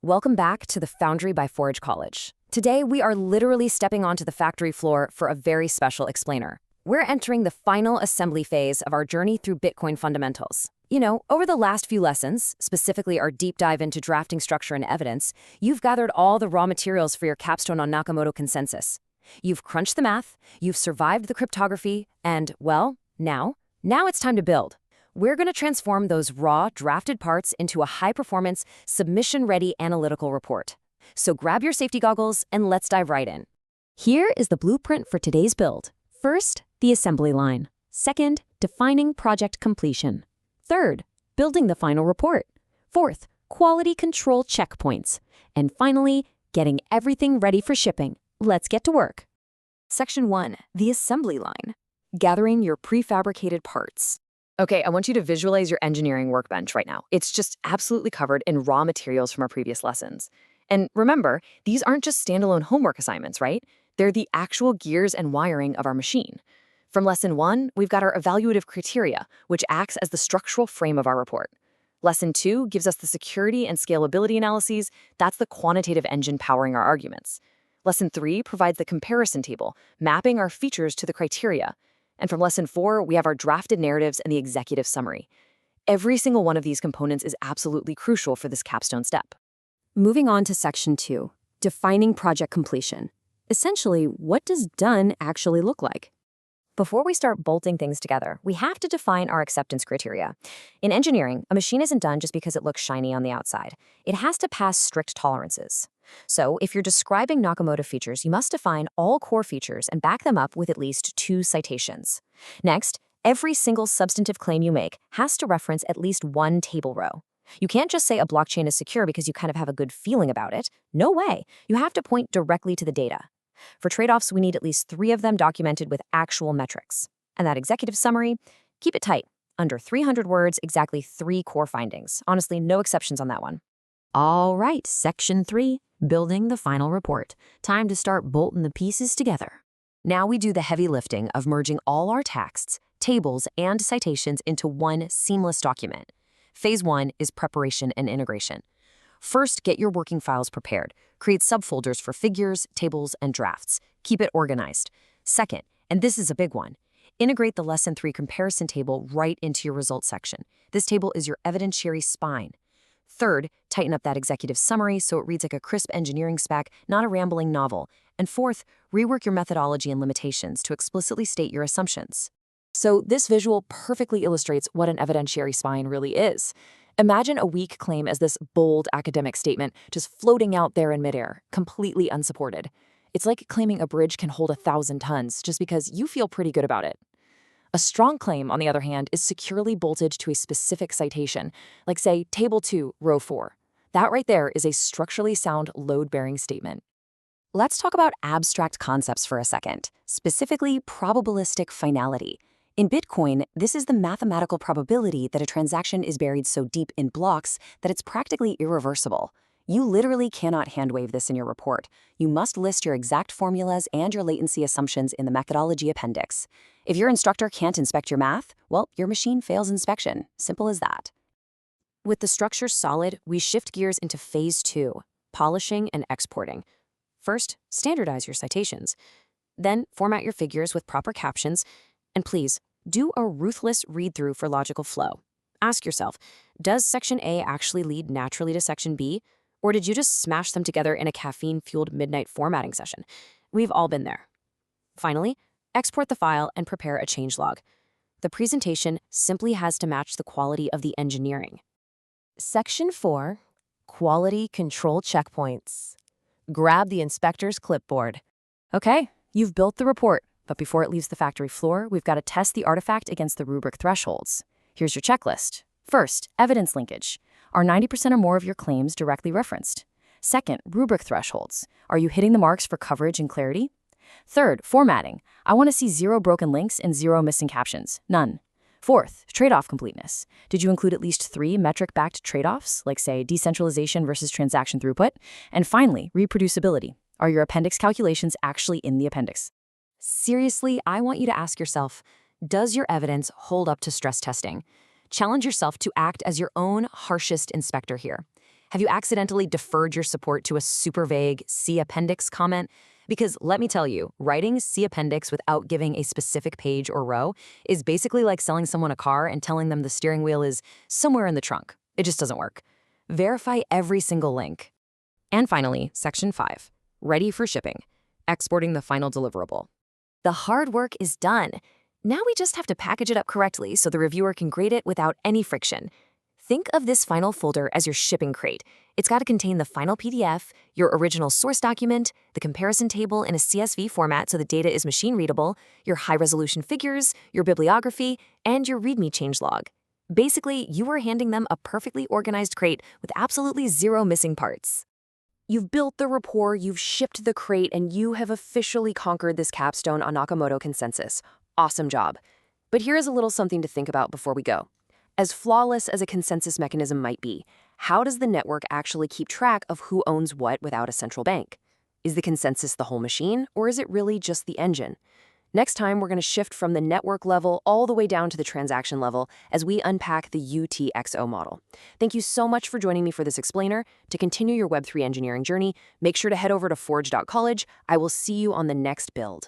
Welcome back to the Foundry by Forge College. Today, we are literally stepping onto the factory floor for a very special explainer. We're entering the final assembly phase of our journey through Bitcoin fundamentals. Over the last few lessons, specifically our deep dive into drafting structure and evidence, you've gathered all the raw materials for your capstone on Nakamoto Consensus. You've crunched the math, you've survived the cryptography, and, well, now it's time to build. We're going to transform those raw, drafted parts into a high-performance, submission-ready analytical report. So grab your safety goggles and let's dive right in. Here is the blueprint for today's build. First, the assembly line. Second, defining project completion. Third, building the final report. Fourth, quality control checkpoints. And finally, getting everything ready for shipping. Let's get to work. Section 1, the assembly line. Gathering your prefabricated parts. Okay, I want you to visualize your engineering workbench right now. It's just absolutely covered in raw materials from our previous lessons. And remember, these aren't just standalone homework assignments, right? They're the actual gears and wiring of our machine. From Lesson 1, we've got our evaluative criteria, which acts as the structural frame of our report. Lesson 2 gives us the security and scalability analyses. That's the quantitative engine powering our arguments. Lesson 3 provides the comparison table, mapping our features to the criteria. And from Lesson 4, we have our drafted narratives and the executive summary. Every single one of these components is absolutely crucial for this capstone step. Moving on to Section 2, defining project completion. Essentially, what does done actually look like? Before we start bolting things together, we have to define our acceptance criteria. In engineering, a machine isn't done just because it looks shiny on the outside. It has to pass strict tolerances. So, if you're describing Nakamoto features, you must define all core features and back them up with at least 2 citations. Next, every single substantive claim you make has to reference at least 1 table row. You can't just say a blockchain is secure because you kind of have a good feeling about it. No way. You have to point directly to the data. For trade-offs, we need at least 3 of them documented with actual metrics. And that executive summary, keep it tight. Under 300 words, exactly 3 core findings. Honestly, no exceptions on that one. All right, Section 3, building the final report. Time to start bolting the pieces together. Now we do the heavy lifting of merging all our texts, tables, and citations into one seamless document. Phase 1 is preparation and integration. First, get your working files prepared. Create subfolders for figures, tables, and drafts. Keep it organized. Second, and this is a big one, integrate the Lesson 3 comparison table right into your results section. This table is your evidentiary spine. Third, tighten up that executive summary so it reads like a crisp engineering spec, not a rambling novel. And fourth, rework your methodology and limitations to explicitly state your assumptions. So this visual perfectly illustrates what an evidentiary spine really is. Imagine a weak claim as this bold academic statement just floating out there in midair, completely unsupported. It's like claiming a bridge can hold 1,000 tons just because you feel pretty good about it. A strong claim, on the other hand, is securely bolted to a specific citation, like say, Table 2, Row 4. That right there is a structurally sound load-bearing statement. Let's talk about abstract concepts for a second, specifically probabilistic finality. In Bitcoin, this is the mathematical probability that a transaction is buried so deep in blocks that it's practically irreversible. You literally cannot handwave this in your report. You must list your exact formulas and your latency assumptions in the methodology appendix. If your instructor can't inspect your math, well, your machine fails inspection. Simple as that. With the structure solid, we shift gears into Phase 2, polishing and exporting. First, standardize your citations. Then, format your figures with proper captions. And please, do a ruthless read-through for logical flow. Ask yourself, does Section A actually lead naturally to Section B? Or did you just smash them together in a caffeine-fueled midnight formatting session? We've all been there. Finally, export the file and prepare a changelog. The presentation simply has to match the quality of the engineering. Section 4, quality control checkpoints. Grab the inspector's clipboard. Okay, you've built the report, but before it leaves the factory floor, we've got to test the artifact against the rubric thresholds. Here's your checklist. First, evidence linkage. Are 90% or more of your claims directly referenced? Second, rubric thresholds. Are you hitting the marks for coverage and clarity? Third, formatting. I want to see 0 broken links and 0 missing captions. None. Fourth, trade-off completeness. Did you include at least 3 metric-backed trade-offs, like say decentralization versus transaction throughput? And finally, reproducibility. Are your appendix calculations actually in the appendix? Seriously, I want you to ask yourself, does your evidence hold up to stress testing? Challenge yourself to act as your own harshest inspector here. Have you accidentally deferred your support to a super vague "see appendix" comment? Because let me tell you, writing "see appendix" without giving a specific page or row is basically like selling someone a car and telling them the steering wheel is somewhere in the trunk. It just doesn't work. Verify every single link. And finally, Section 5, ready for shipping, exporting the final deliverable. The hard work is done. Now we just have to package it up correctly so the reviewer can grade it without any friction. Think of this final folder as your shipping crate. It's got to contain the final PDF, your original source document, the comparison table in a CSV format so the data is machine readable, your high-resolution figures, your bibliography, and your README changelog. Basically, you are handing them a perfectly organized crate with absolutely zero missing parts. You've built the rapport, you've shipped the crate, and you have officially conquered this capstone on Nakamoto Consensus. Awesome job. But here is a little something to think about before we go. As flawless as a consensus mechanism might be, how does the network actually keep track of who owns what without a central bank? Is the consensus the whole machine, or is it really just the engine? Next time, we're going to shift from the network level all the way down to the transaction level as we unpack the UTXO model. Thank you so much for joining me for this explainer. To continue your Web3 engineering journey, make sure to head over to forge.college. I will see you on the next build.